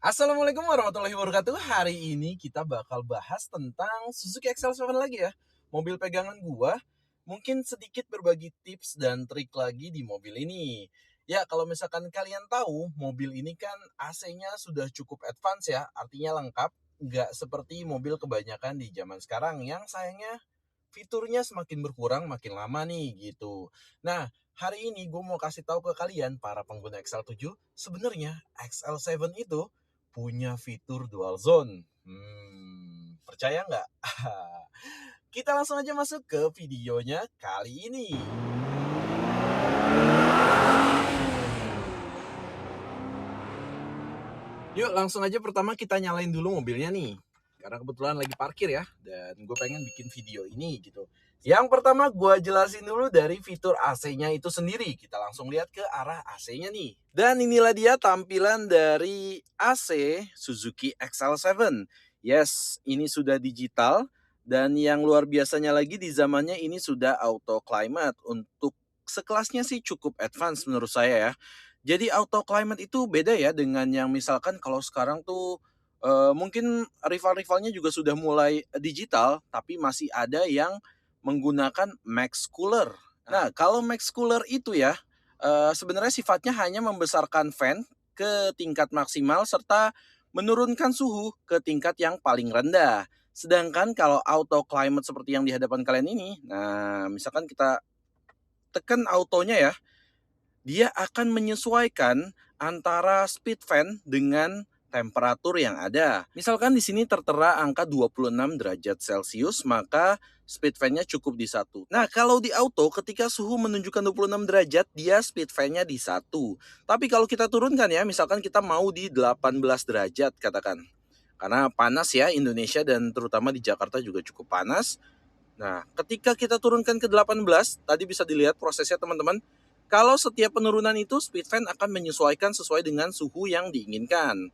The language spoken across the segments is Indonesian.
Assalamualaikum warahmatullahi wabarakatuh. Hari ini kita bakal bahas tentang Suzuki XL7 lagi ya. Mobil pegangan gua. Mungkin sedikit berbagi tips dan trik lagi di mobil ini. Ya, kalau misalkan kalian tahu, mobil ini kan AC-nya sudah cukup advance ya, artinya lengkap. Nggak seperti mobil kebanyakan di zaman sekarang yang sayangnya fiturnya semakin berkurang makin lama nih gitu. Nah, hari ini gue mau kasih tahu ke kalian para pengguna XL7, sebenarnya XL7 itu punya fitur dual zone. Percaya nggak? Kita langsung aja masuk ke videonya kali ini. Yuk langsung aja pertama kita nyalain dulu mobilnya nih. Karena kebetulan lagi parkir ya. Dan gue pengen bikin video ini gitu. Yang pertama gue jelasin dulu dari fitur AC-nya itu sendiri. Kita langsung lihat ke arah AC-nya nih. Dan inilah dia tampilan dari AC Suzuki XL7. Yes, ini sudah digital. Dan yang luar biasanya lagi di zamannya ini sudah auto climate. Untuk sekelasnya sih cukup advance menurut saya ya. Jadi auto climate itu beda ya dengan yang misalkan kalau sekarang tuh mungkin rival-rivalnya juga sudah mulai digital, tapi masih ada yang menggunakan max cooler. Nah, kalau max cooler itu ya sebenarnya sifatnya hanya membesarkan fan ke tingkat maksimal serta menurunkan suhu ke tingkat yang paling rendah. Sedangkan kalau auto climate seperti yang di hadapan kalian ini, nah misalkan kita tekan autonya ya, dia akan menyesuaikan antara speed fan dengan temperatur yang ada. Misalkan di sini tertera angka 26 derajat Celcius, maka speed fan-nya cukup di 1. Nah, kalau di auto ketika suhu menunjukkan 26 derajat, dia speed fan-nya di 1. Tapi kalau kita turunkan ya, misalkan kita mau di 18 derajat katakan. Karena panas ya Indonesia dan terutama di Jakarta juga cukup panas. Nah, ketika kita turunkan ke 18, tadi bisa dilihat prosesnya teman-teman. Kalau setiap penurunan itu speed fan akan menyesuaikan sesuai dengan suhu yang diinginkan.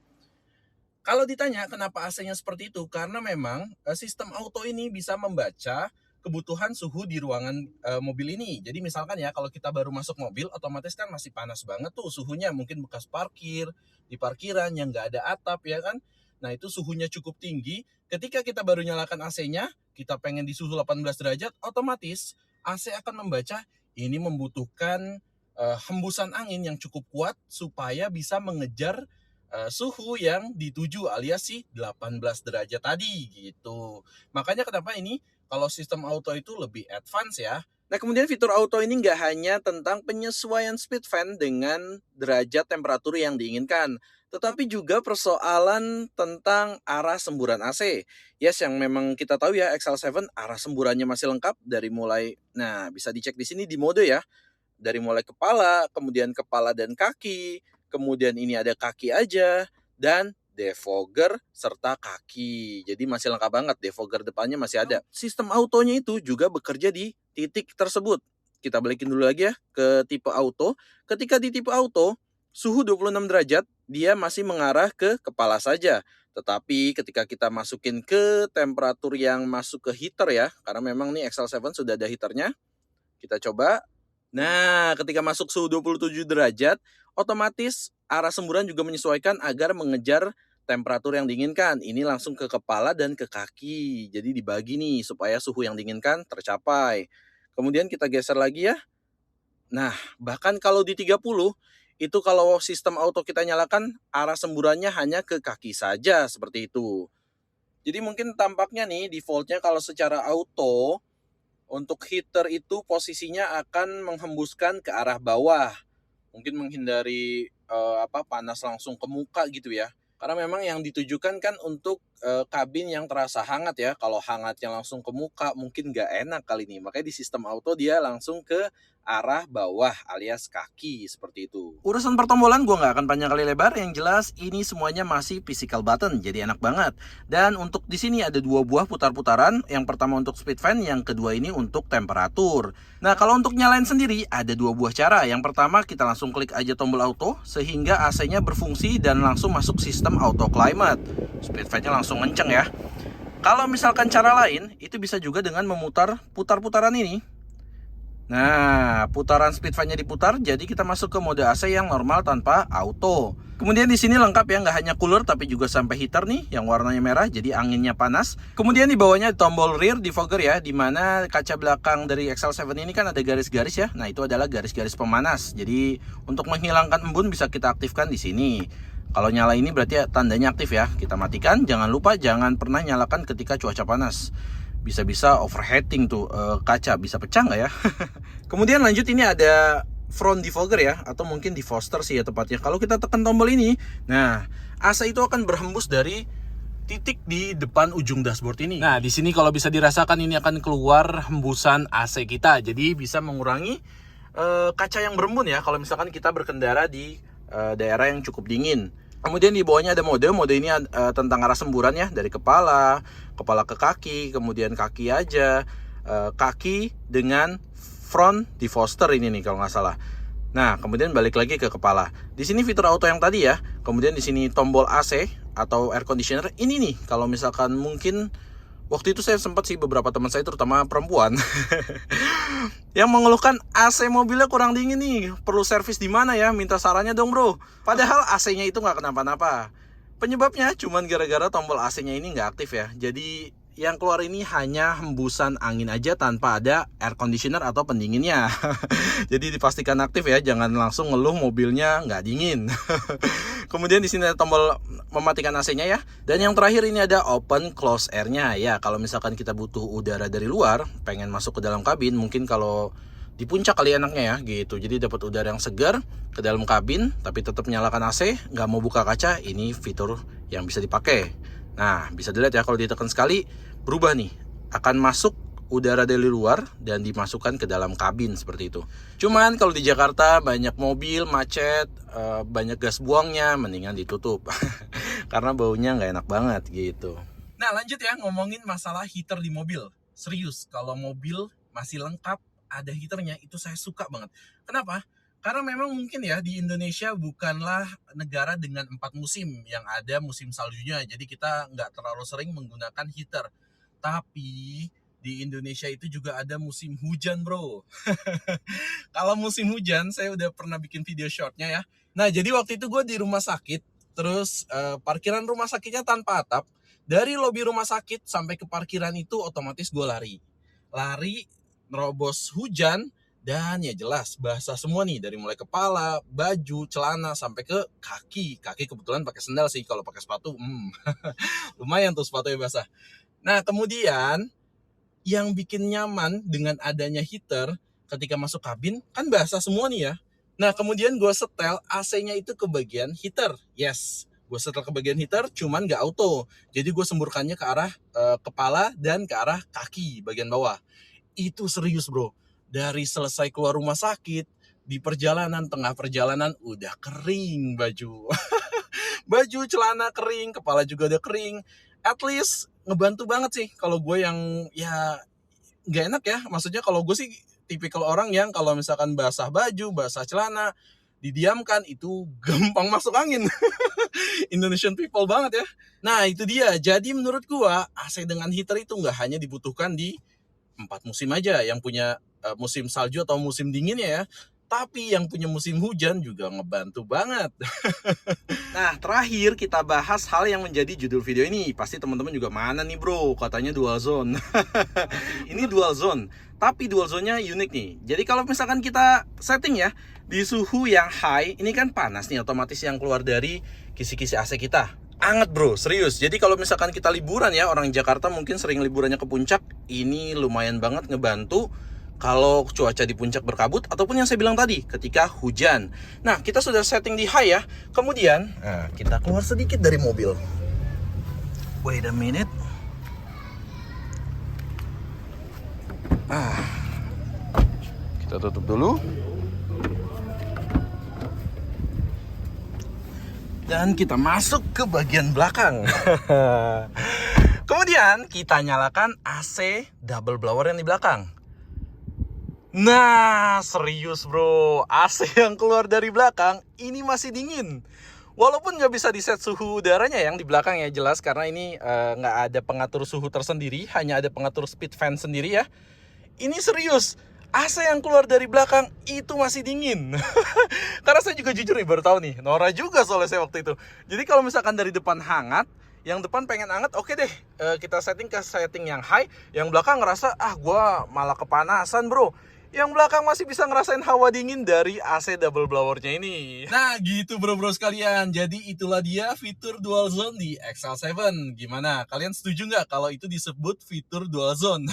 Kalau ditanya kenapa AC-nya seperti itu, karena memang sistem auto ini bisa membaca kebutuhan suhu di ruangan mobil ini. Jadi misalkan ya kalau kita baru masuk mobil, otomatis kan masih panas banget tuh suhunya, mungkin bekas parkir, di parkiran yang nggak ada atap ya kan. Nah itu suhunya cukup tinggi, ketika kita baru nyalakan AC-nya, kita pengen di suhu 18 derajat, otomatis AC akan membaca ini membutuhkan hembusan angin yang cukup kuat supaya bisa mengejar suhu yang dituju alias si 18 derajat tadi gitu. Makanya kenapa ini kalau sistem auto itu lebih advance ya. Nah kemudian fitur auto ini nggak hanya tentang penyesuaian speed fan dengan derajat temperatur yang diinginkan, tetapi juga persoalan tentang arah semburan AC. Yes, yang memang kita tahu ya XL7 arah semburannya masih lengkap dari mulai, nah bisa dicek di sini di mode ya, dari mulai kepala, kemudian kepala dan kaki, kemudian ini ada kaki aja, dan defogger serta kaki. Jadi masih lengkap banget, defogger depannya masih ada. Sistem autonya itu juga bekerja di titik tersebut. Kita balikin dulu lagi ya ke tipe auto. Ketika di tipe auto, suhu 26 derajat, dia masih mengarah ke kepala saja. Tetapi ketika kita masukin ke temperatur yang masuk ke heater ya, karena memang nih XL7 sudah ada heaternya, kita coba. Nah, ketika masuk suhu 27 derajat, otomatis arah semburan juga menyesuaikan agar mengejar temperatur yang diinginkan. Ini langsung ke kepala dan ke kaki. Jadi dibagi nih supaya suhu yang diinginkan tercapai. Kemudian kita geser lagi ya. Nah, bahkan kalau di 30, itu kalau sistem auto kita nyalakan, arah semburannya hanya ke kaki saja seperti itu. Jadi mungkin tampaknya nih defaultnya kalau secara auto, untuk heater itu posisinya akan menghembuskan ke arah bawah. Mungkin menghindari panas langsung ke muka gitu ya. Karena memang yang ditujukan kan untuk kabin yang terasa hangat ya. Kalau hangatnya langsung ke muka mungkin nggak enak kali ini. Makanya di sistem auto dia langsung ke arah bawah alias kaki seperti itu. Urusan pertombolan gue nggak akan panjang kali lebar. Yang jelas ini semuanya masih physical button, jadi enak banget. Dan untuk di sini ada dua buah putar-putaran. Yang pertama untuk speed fan, yang kedua ini untuk temperatur. Nah kalau untuk nyalain sendiri ada dua buah cara. Yang pertama kita langsung klik aja tombol auto sehingga AC-nya berfungsi dan langsung masuk sistem auto climate. Speed fan-nya langsung kenceng ya. Kalau misalkan cara lain itu bisa juga dengan memutar putar-putaran ini. Nah, putaran speed fan-nya diputar, jadi kita masuk ke mode AC yang normal tanpa auto. Kemudian di sini lengkap ya, nggak hanya cooler tapi juga sampai heater nih yang warnanya merah, jadi anginnya panas. Kemudian di bawahnya tombol rear defogger ya, di mana kaca belakang dari XL7 ini kan ada garis-garis ya. Nah, itu adalah garis-garis pemanas. Jadi untuk menghilangkan embun bisa kita aktifkan di sini. Kalau nyala ini berarti tandanya aktif ya. Kita matikan, jangan lupa jangan pernah nyalakan ketika cuaca panas. Bisa-bisa overheating tuh kaca, bisa pecah nggak ya? Kemudian lanjut, ini ada front defogger ya, atau mungkin defroster sih ya tepatnya. Kalau kita tekan tombol ini, nah AC itu akan berhembus dari titik di depan ujung dashboard ini. Nah, di sini kalau bisa dirasakan ini akan keluar hembusan AC kita. Jadi bisa mengurangi kaca yang berembun ya kalau misalkan kita berkendara di daerah yang cukup dingin. Kemudian di bawahnya ada mode ini tentang arah semburan ya, dari kepala ke kaki, kemudian kaki aja, kaki dengan front defroster ini nih kalau nggak salah. Nah, kemudian balik lagi ke kepala. Di sini fitur auto yang tadi ya. Kemudian di sini tombol AC atau air conditioner ini nih. Kalau misalkan mungkin waktu itu saya sempat sih, beberapa teman saya terutama perempuan yang mengeluhkan AC mobilnya kurang dingin nih, perlu servis di mana ya, minta sarannya dong bro. Padahal AC-nya itu nggak kenapa-napa. Penyebabnya cuman gara-gara tombol AC-nya ini nggak aktif ya. Jadi yang keluar ini hanya hembusan angin aja tanpa ada air conditioner atau pendinginnya. Jadi dipastikan aktif ya, jangan langsung ngeluh mobilnya nggak dingin. Kemudian di sini ada tombol mematikan AC-nya ya. Dan yang terakhir ini ada open close air-nya ya. Kalau misalkan kita butuh udara dari luar, pengen masuk ke dalam kabin, mungkin kalau di puncak kali enaknya ya gitu. Jadi dapat udara yang segar ke dalam kabin, tapi tetap nyalakan AC, nggak mau buka kaca. Ini fitur yang bisa dipakai. Nah, bisa dilihat ya kalau ditekan sekali berubah nih, akan masuk udara dari luar dan dimasukkan ke dalam kabin seperti itu. Cuman kalau di Jakarta banyak mobil, macet, banyak gas buangnya, mendingan ditutup karena baunya nggak enak banget gitu. Nah, lanjut ya, ngomongin masalah heater di mobil. Serius, kalau mobil masih lengkap ada heaternya, itu saya suka banget. Kenapa? Karena memang mungkin ya di Indonesia bukanlah negara dengan 4 musim yang ada musim saljunya. Jadi kita nggak terlalu sering menggunakan heater. Tapi di Indonesia itu juga ada musim hujan bro. Kalau musim hujan saya udah pernah bikin video shortnya ya. Nah jadi waktu itu gue di rumah sakit. Terus parkiran rumah sakitnya tanpa atap. Dari lobi rumah sakit sampai ke parkiran itu otomatis gue lari nerobos hujan. Dan ya jelas basah semua nih, dari mulai kepala, baju, celana sampai ke kaki. Kaki kebetulan pakai sendal sih, kalau pakai sepatu lumayan tuh sepatunya basah. Nah kemudian yang bikin nyaman dengan adanya heater ketika masuk kabin kan basah semua nih ya. Nah kemudian gue setel AC-nya itu ke bagian heater. Yes, gue setel ke bagian heater cuman gak auto. Jadi gue semburkannya ke arah kepala dan ke arah kaki bagian bawah. Itu serius bro. Dari selesai keluar rumah sakit, di perjalanan, tengah perjalanan udah kering baju. Baju, celana kering, kepala juga udah kering. At least ngebantu banget sih kalau gue yang ya gak enak ya. Maksudnya kalau gue sih tipikal orang yang kalau misalkan basah baju, basah celana, didiamkan itu gampang masuk angin. Indonesian people banget ya. Nah itu dia, jadi menurut gue AC dengan heater itu gak hanya dibutuhkan di 4 musim aja, yang punya musim salju atau musim dinginnya ya, tapi yang punya musim hujan juga ngebantu banget. Nah terakhir kita bahas hal yang menjadi judul video ini. Pasti teman-teman juga, mana nih bro, katanya dual zone. Ini dual zone, tapi dual zone-nya unik nih. Jadi kalau misalkan kita setting ya di suhu yang high, ini kan panas nih, otomatis yang keluar dari kisi-kisi AC kita anget bro, serius. Jadi kalau misalkan kita liburan ya, orang Jakarta mungkin sering liburannya ke puncak, ini lumayan banget ngebantu kalau cuaca di puncak berkabut, ataupun yang saya bilang tadi ketika hujan. Nah kita sudah setting di high ya. Kemudian kita keluar sedikit dari mobil. Wait a minute. Kita tutup dulu. Dan kita masuk ke bagian belakang. Kemudian kita nyalakan AC double blower yang di belakang. Nah serius bro, AC yang keluar dari belakang ini masih dingin. Walaupun nggak bisa di set suhu udaranya yang di belakang ya, jelas karena ini nggak ada pengatur suhu tersendiri, hanya ada pengatur speed fan sendiri ya. Ini serius, AC yang keluar dari belakang itu masih dingin. Karena saya juga jujur nih baru tahu nih, Nora juga soalnya saya waktu itu. Jadi kalau misalkan dari depan hangat, yang depan pengen hangat, oke deh, kita setting ke setting yang high. Yang belakang ngerasa, gua malah kepanasan bro. Yang belakang masih bisa ngerasain hawa dingin dari AC double blowernya ini. Nah gitu bro-bro sekalian, jadi itulah dia fitur dual zone di XL7. Gimana, kalian setuju nggak kalau itu disebut fitur dual zone?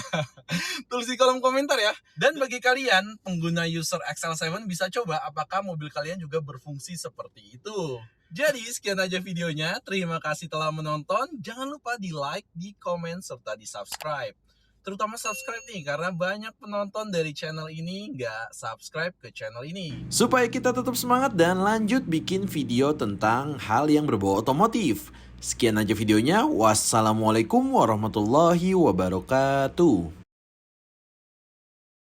Tulis di kolom komentar ya. Dan bagi kalian pengguna user XL7 bisa coba apakah mobil kalian juga berfungsi seperti itu. Jadi sekian aja videonya. Terima kasih telah menonton. Jangan lupa di like, di komen, serta di subscribe. Terutama subscribe nih, karena banyak penonton dari channel ini nggak subscribe ke channel ini. Supaya kita tetap semangat dan lanjut bikin video tentang hal yang berbau otomotif. Sekian aja videonya. Wassalamualaikum warahmatullahi wabarakatuh.